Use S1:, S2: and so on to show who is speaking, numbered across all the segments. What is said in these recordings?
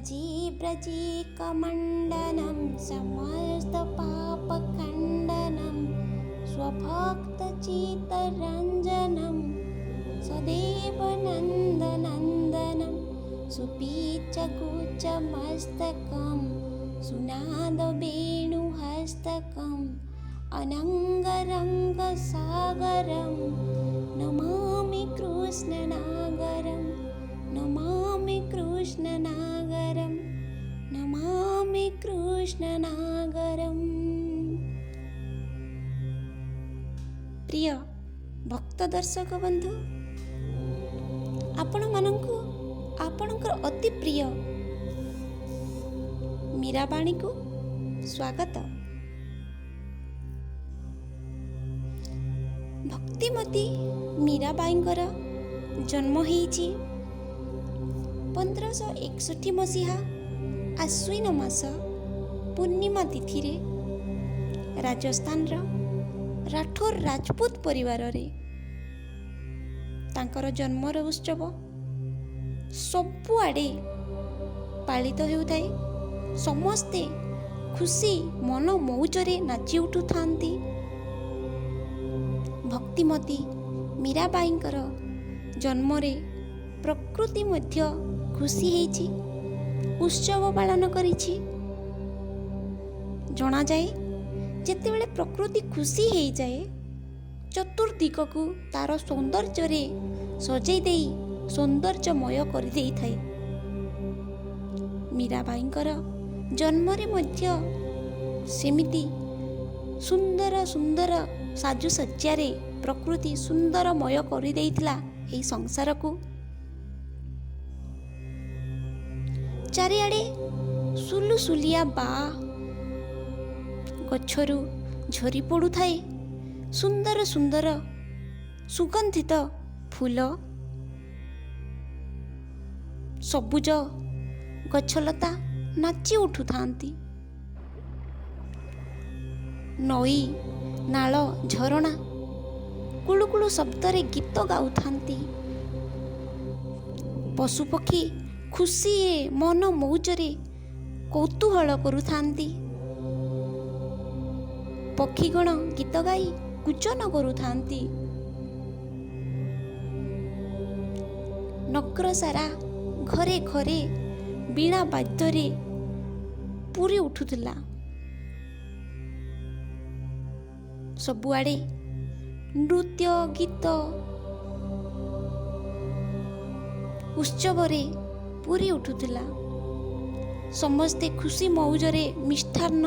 S1: व्रजे व्रजे कमण्डनं समस्तपापखण्डनं स्वभक्तचित्तरञ्जनं सदैव नन्दनन्दनं सुपीचकुचमस्तकं सुनादवेणुहस्तकम् अनङ्गरङ्गसागरं नमामि कृष्णनागरं नमामि कृष्णनागरं नमामि कृष्णनागरम्। प्रिय भक्त दर्शक बंधु, आपण मानंकु आपणकर अति प्रिय मीराबाणी को स्वागत। भक्तिमती मीराबाईंकर जन्म होईची 1561 मसीहा आश्विन मास पूर्णिमा तिथि रे राजस्थान राठौर राजपूत परिवार रे तांकर जन्मर उत्सव सबुआड़े पालित हेउथाय। समस्ते खुशी मन मौजरे नाची उठु थांती। भक्तिमती मीराबाईंकर जन्मरे प्रकृति मध्य खुशी हेची उत्सव पालन करिछि। जना जाए जेतेबेले प्रकृति खुशी हेई जाए चतुर्दिग को तार सौंदर्य रे सजै देई सौंदर्यमय कर देई थाए। मीराबाईंकर जन्मरे मध्य सेमिति सुंदर सुंदर साजुसज्जारे प्रकृति सुंदरमय कर देइथिला एई संसार को। चारिआडे सुलुसुलिया बा गछरु झरी पड़ू थाए। सुंदर सुंदर सुगंधित फूल सबुज गछलता नाची उठु थांती। नई नाल झरणा कुळुकुळु शब्दरे गीत गाउथांती। पशुपक्षी खुशी मन मौजरे कौतूहल करुथांती। पक्षीगण गीत गाई कूचन करुथांती। नगर सारा घरे घरे बीणा बाद्ୟରେ पूरी उठुथिला। सबुआड़े नृत्य गीत उत्सवरे पूरी उठुथिला। समस्ते खुशी मौजरे मिष्ठान्न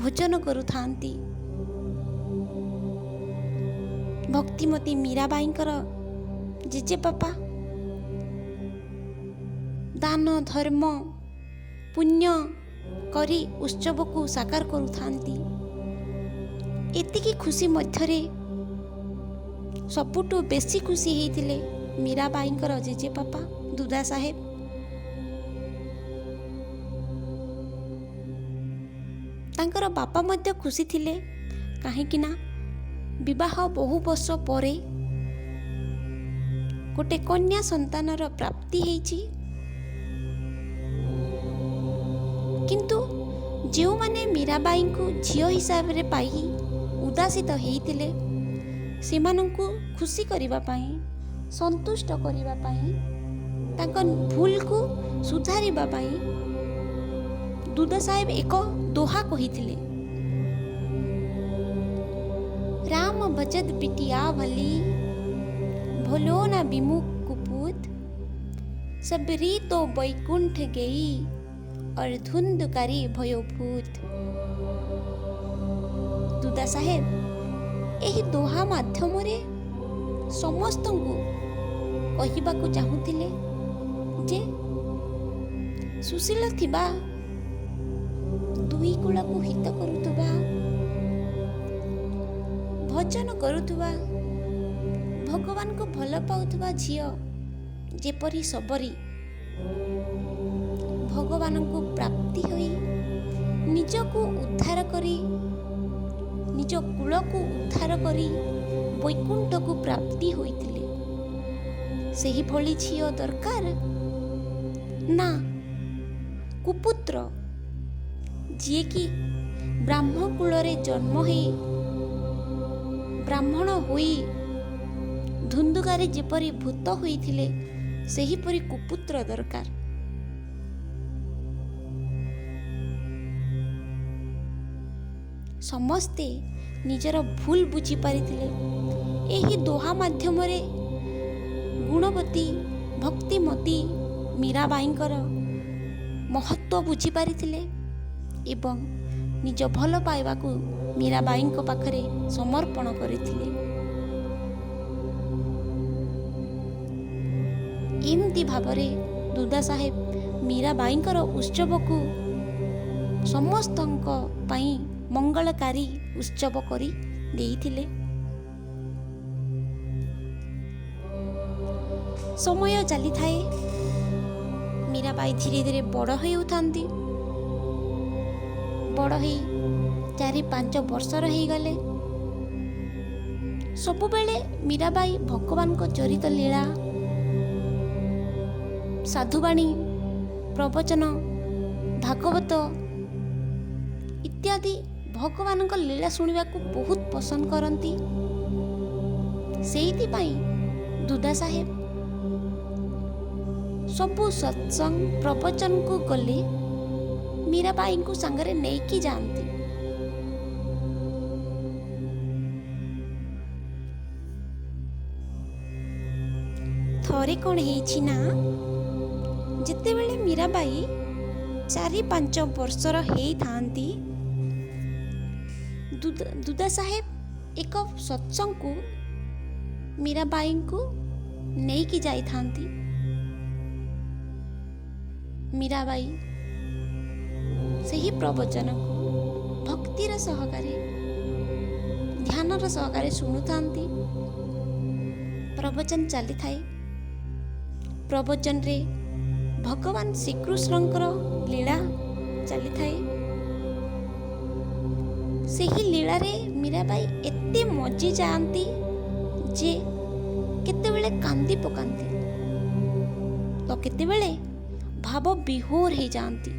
S1: भोजन करुथांती। भक्तिमती मीराबाईंकर जेजे बापा दान धर्म पुण्य करी उत्सव को साकार करुथांती। एतिकी खुशी मध्यरे सबुठु बेसी खुशी हेइथिले मीराबाईंकर जेजे बापा दुदा साहेब। तांकर बापा मध्य खुशी थिले काहेकि ना विवाह बहु वर्ष परे गोटे कन्या संतानर प्राप्ति हेइची। किंतु जो माने मीराबाई को झियो हिसाब रे पाई उदासित हेइथिले सेमानंकु खुशी करिबा पाई संतुष्ट करिबा पाई तांका भूल को सुधारिबा पाई दुदा साहेब एक दोहा कहिथिले। राम भजत बिटिया भली भोलो ना विमुख कुपूत सबरी तो बैकुंठ गई और धुंधकारी भयोभूत। दुदा साहेब एही दोहा माध्यमरे समस्तंकु कहिबाकु चाहुथिले जे सुशील थिबा दुई कूलकु हित करुथुबा भजन करुथुबा भगवान को भल पाउथुबा झियो जेपरी सबरी भगवान को प्राप्ति होई निज को उद्धार करी निज कूल को उद्धार करी वैकुंठ को प्राप्ति होइथिले। सेही भली झियो दरकार ନା କୁପୁତ୍ର, ଯିଏକି ବ୍ରାହ୍ମଣ କୂଳରେ ଜନ୍ମ ହୋଇ ବ୍ରାହ୍ମଣ ହୋଇ ଧୁନ୍ଦୁକାରେ ଯେପରି ଭୂତ ହୋଇଥିଲେ ସେହିପରି କୁପୁତ୍ର ଦରକାର। ସମସ୍ତେ ନିଜର ଭୁଲ ବୁଝିପାରିଥିଲେ। ଏହି ଦୋହା ମାଧ୍ୟମରେ ଗୁଣବତୀ ଭକ୍ତିମତୀ ମୀରାବାଈଙ୍କର ମହତ୍ଵ ବୁଝିପାରିଥିଲେ ଏବଂ ନିଜ ଭଲ ପାଇବାକୁ ମୀରାବାଈଙ୍କ ପାଖରେ ସମର୍ପଣ କରିଥିଲେ। ଏମିତି ଭାବରେ ଦୁଦା ସାହେବ ମୀରାବାଈଙ୍କର ଉତ୍ସବକୁ ସମସ୍ତଙ୍କ ପାଇଁ ମଙ୍ଗଳକାରୀ ଉତ୍ସବ କରି ଦେଇଥିଲେ। ସମୟ ଚାଲିଥାଏ, ମୀରାବାଈ ଧୀରେ ଧୀରେ ବଡ଼ ହେଉଥାନ୍ତି। ବଡ଼ ହେଇ 4-5 ବର୍ଷର ହେଇଗଲେ। ସବୁବେଳେ ମୀରାବାଈ ଭଗବାନଙ୍କ ଚରିତ ଲୀଳା, ସାଧୁବାଣୀ, ପ୍ରବଚନ, ଭାଗବତ ଇତ୍ୟାଦି ଭଗବାନଙ୍କ ଲୀଳା ଶୁଣିବାକୁ ବହୁତ ପସନ୍ଦ କରନ୍ତି। ସେଇଥିପାଇଁ ଦୁଦା ସାହେବ ସବୁ ସତ୍ସଙ୍ଗ ପ୍ରବଚନକୁ ଗଲେ ମୀରାବାଈଙ୍କୁ ସାଙ୍ଗରେ ନେଇକି ଯାଆନ୍ତି। ଥରେ କ'ଣ ହେଇଛି ନା, ଯେତେବେଳେ ମୀରାବାଈ 4-5 ବର୍ଷର ହେଇଥାନ୍ତି, ଦୁଦା ସାହେବ ଏକ ସତ୍ସଙ୍ଗକୁ ମୀରାବାଈଙ୍କୁ ନେଇକି ଯାଇଥାନ୍ତି। ମୀରାବାଈ ସେହି ପ୍ରବଚନକୁ ଭକ୍ତିର ସହକାରେ ଧ୍ୟାନର ସହକାରେ ଶୁଣୁଥାନ୍ତି। ପ୍ରବଚନ ଚାଲିଥାଏ। ପ୍ରବଚନରେ ଭଗବାନ ଶ୍ରୀକୃଷ୍ଣଙ୍କର ଲୀଳା ଚାଲିଥାଏ। ସେହି ଲୀଳାରେ ମୀରାବାଈ ଏତେ ମଜି ଯାଆନ୍ତି ଯେ କେତେବେଳେ କାନ୍ଦି ପକାନ୍ତି ତ କେତେବେଳେ ଭାବ ବିହୋର ହେଇଯାଆନ୍ତି।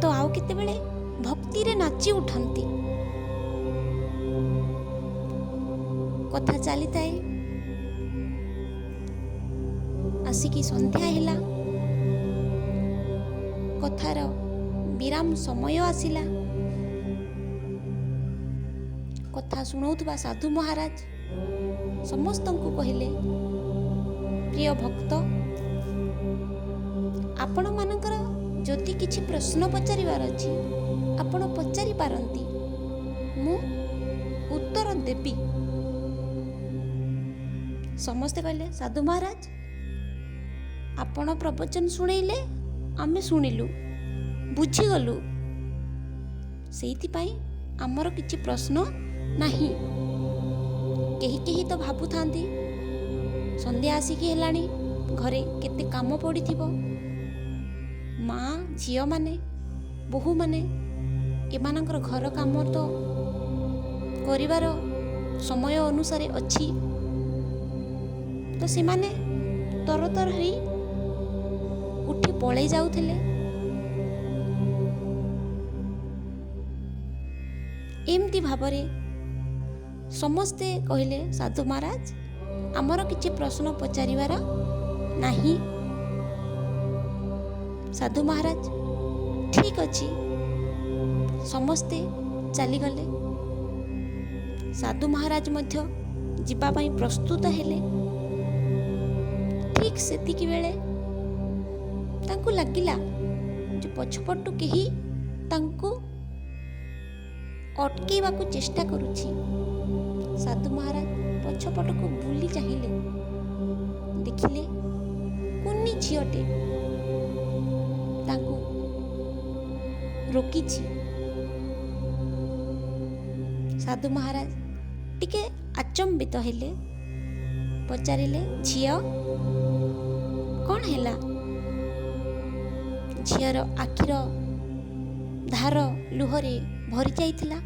S1: ତ ଆଉ କେତେବେଳେ ଭକ୍ତିରେ ନାଚି ଉଠନ୍ତି। କଥା ଚାଲିଥାଏ। ଆସିକି ସନ୍ଧ୍ୟା ହେଲା। କଥାର ବିରାମ ସମୟ ଆସିଲା। କଥା ଶୁଣଉଥିବା ସାଧୁ ମହାରାଜ ସମସ୍ତଙ୍କୁ କହିଲେ, ପ୍ରିୟ ଭକ୍ତ, ଆପଣମାନଙ୍କର ଯଦି କିଛି ପ୍ରଶ୍ନ ପଚାରିବାର ଅଛି ଆପଣ ପଚାରି ପାରନ୍ତି, ମୁଁ ଉତ୍ତର ଦେବି। ସମସ୍ତେ କହିଲେ, ସାଧୁ ମହାରାଜ, ଆପଣ ପ୍ରବଚନ ଶୁଣେଇଲେ, ଆମେ ଶୁଣିଲୁ, ବୁଝିଗଲୁ, ସେଇଥିପାଇଁ ଆମର କିଛି ପ୍ରଶ୍ନ ନାହିଁ। କେହି କେହି ତ ଭାବୁଥାନ୍ତି ସନ୍ଧ୍ୟା ଆସିକି ହେଲାଣି, ଘରେ କେତେ କାମ ପଡ଼ିଥିବ, ମା ଝିଅମାନେ ବୋହୂମାନେ ଏମାନଙ୍କର ଘର କାମ ତ କରିବାର ସମୟ ଅନୁସାରେ ଅଛି। ତ ସେମାନେ ତରତର ହେଇ ଉଠି ପଳେଇ ଯାଉଥିଲେ। ଏମିତି ଭାବରେ ସମସ୍ତେ କହିଲେ, ସାଧୁ ମହାରାଜ, ଆମର କିଛି ପ୍ରଶ୍ନ ପଚାରିବାର ନାହିଁ। ସାଧୁ ମହାରାଜ ଠିକ୍ ଅଛି, ସମସ୍ତେ ଚାଲିଗଲେ। ସାଧୁ ମହାରାଜ ମଧ୍ୟ ଯିବା ପାଇଁ ପ୍ରସ୍ତୁତ ହେଲେ। ଠିକ୍ ସେତିକି ବେଳେ ତାଙ୍କୁ ଲାଗିଲା ଯେ ପଛପଟୁ କେହି ତାଙ୍କୁ ଅଟକେଇବାକୁ ଚେଷ୍ଟା କରୁଛି। ସାଧୁ ମହାରାଜ ପଛପଟକୁ ବୁଲି ଚାହିଁଲେ, ଦେଖିଲେ କୁନି ଝିଅଟେ ତାଙ୍କୁ ରୋକିଛି। ସାଧୁ ମହାରାଜ ଟିକେ ଆଚମ୍ବିତ ହେଲେ, ପଚାରିଲେ, ଝିଅ କ'ଣ ହେଲା? ଝିଅର ଆଖିର ଧାର ଲୁହରେ ଭରି ଯାଇଥିଲା।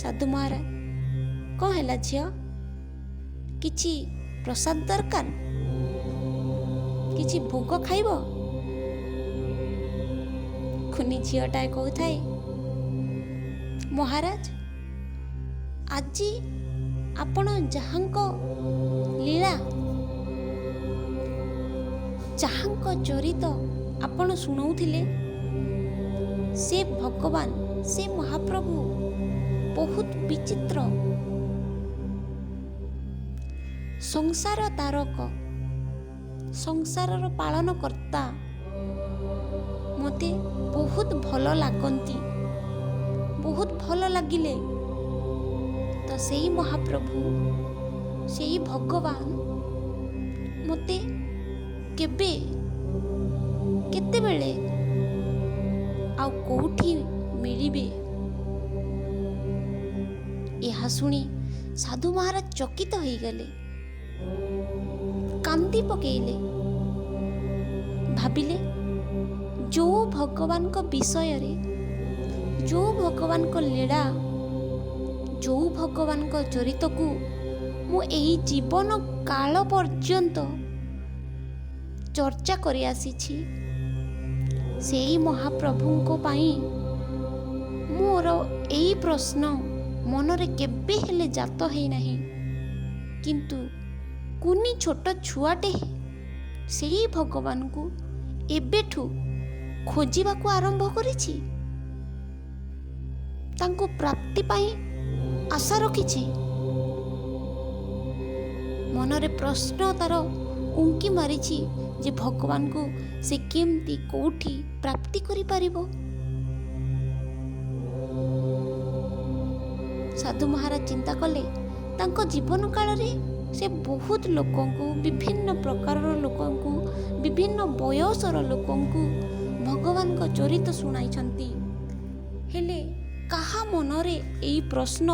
S1: ସାଧୁ ମହାରାଜ, କ'ଣ ହେଲା ଝିଅ? କିଛି ପ୍ରସାଦ ଦରକାର? କିଛି ଭୋଗ ଖାଇବ? କୁନି ଝିଅଟାଏ କହୁଥାଏ, ମହାରାଜ, ଆଜି ଆପଣ ଯାହାଙ୍କ ଲୀଳା, ଯାହାଙ୍କ ଚରିତ ଆପଣ ଶୁଣାଉଥିଲେ, ସେ ଭଗବାନ, ସେ ମହାପ୍ରଭୁ ବହୁତ ବିଚିତ୍ର। ସଂସାର ତାରକ, ସଂସାରର ପାଳନକର୍ତ୍ତା ମୋତେ ବହୁତ ଭଲ ଲାଗନ୍ତି। ବହୁତ ଭଲ ଲାଗିଲେ ତ ସେଇ ମହାପ୍ରଭୁ, ସେଇ ଭଗବାନ ମୋତେ କେବେ, କେତେବେଳେ ଆଉ କେଉଁଠି ମିଳିବେ? ଏହା ଶୁଣି ସାଧୁ ମହାରାଜ ଚକିତ ହେଇଗଲେ, କାନ୍ଦି ପକେଇଲେ। ଭାବିଲେ, ଯେଉଁ ଭଗବାନଙ୍କ ବିଷୟରେ, ଯେଉଁ ଭଗବାନଙ୍କ ଲୀଳା, ଯେଉଁ ଭଗବାନଙ୍କ ଚରିତକୁ ମୁଁ ଏହି ଜୀବନ କାଳ ପର୍ଯ୍ୟନ୍ତ ଚର୍ଚ୍ଚା କରି ଆସିଛି, ସେହି ମହାପ୍ରଭୁଙ୍କ ପାଇଁ ମୋର ଏଇ ପ୍ରଶ୍ନ ମନରେ କେବେ ହେଲେ ଜାତ ହେଇନାହିଁ। କିନ୍ତୁ କୁନି ଛୋଟ ଛୁଆଟେ ସେହି ଭଗବାନଙ୍କୁ ଏବେଠୁ ଖୋଜିବାକୁ ଆରମ୍ଭ କରିଛି, ତାଙ୍କୁ ପ୍ରାପ୍ତି ପାଇଁ ଆଶା ରଖିଛି। ମନରେ ପ୍ରଶ୍ନ ତାର ଉଙ୍କି ମାରିଛି ଯେ ଭଗବାନଙ୍କୁ ସେ କେମିତି, କେଉଁଠି ପ୍ରାପ୍ତି କରିପାରିବ। ସାଧୁ ମହାରାଜ ଚିନ୍ତା କଲେ, ତାଙ୍କ ଜୀବନ କାଳରେ ସେ ବହୁତ ଲୋକଙ୍କୁ, ବିଭିନ୍ନ ପ୍ରକାରର ଲୋକଙ୍କୁ, ବିଭିନ୍ନ ବୟସର ଲୋକଙ୍କୁ ଭଗବାନଙ୍କ ଚରିତ ଶୁଣାଇଛନ୍ତି। ହେଲେ କାହା ମନରେ ଏଇ ପ୍ରଶ୍ନ,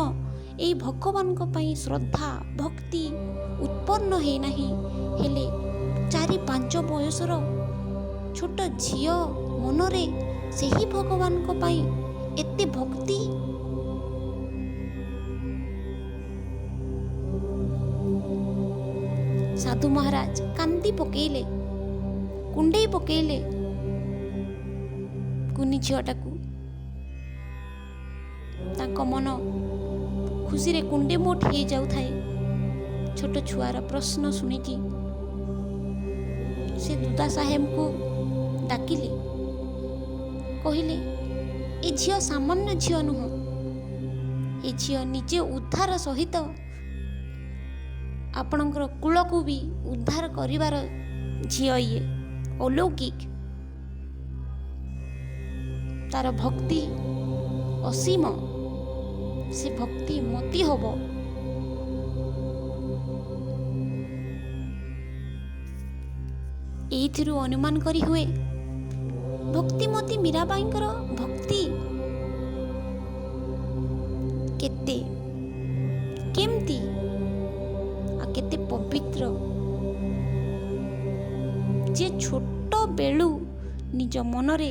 S1: ଏଇ ଭଗବାନଙ୍କ ପାଇଁ ଶ୍ରଦ୍ଧା, ଭକ୍ତି ଉତ୍ପନ୍ନ ହେଇନାହିଁ। ହେଲେ 4-5 ବୟସର ଛୋଟ ଝିଅ ମନରେ ସେହି ଭଗବାନଙ୍କ ପାଇଁ ଏତେ ଭକ୍ତି। ସାଧୁ ମହାରାଜ କାନ୍ଦି ପକେଇଲେ, କୁଣ୍ଡେଇ ପକେଇଲେ କୁନି ଝିଅଟାକୁ। ତାଙ୍କ ମନ ଖୁସିରେ କୁଣ୍ଡେ ମୋଟ ହେଇଯାଉଥାଏ ଛୋଟ ଛୁଆର ପ୍ରଶ୍ନ ଶୁଣିକି। ସେ ଦୁଦା ସାହେବଙ୍କୁ ଡାକିଲେ, କହିଲେ, ଏ ଝିଅ ସାମାନ୍ୟ ଝିଅ ନୁହଁ, ଏ ଝିଅ ନିଜେ ଉଦ୍ଧାର ସହିତ ଆପଣଙ୍କର କୂଳକୁ ବି ଉଦ୍ଧାର କରିବାର ଝିଅ। ଇଏ ଅଲୌକିକ, ତାର ଭକ୍ତି ଅସୀମ, ସେ ଭକ୍ତି ମତି ହବ। ଏଇଥିରୁ ଅନୁମାନ କରି ହୁଏ ଭକ୍ତିମତୀ ମୀରାବାଇଙ୍କର ଭକ୍ତି କେତେ, କେମିତି ଆଉ କେତେ ପବିତ୍ର। ଯେ ଛୋଟ ବେଳୁ ନିଜ ମନରେ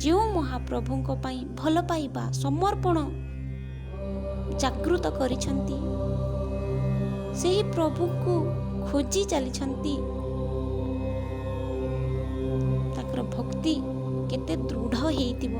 S1: ଯେଉଁ ମହାପ୍ରଭୁଙ୍କ ପାଇଁ ଭଲ ପାଇବା, ସମର୍ପଣ ଜାଗୃତ କରିଛନ୍ତି, ସେହି ପ୍ରଭୁଙ୍କୁ ଖୋଜି ଚାଲିଛନ୍ତି। ତାଙ୍କର ଭକ୍ତି କେତେ ଦୃଢ଼ ହେଇଥିବ।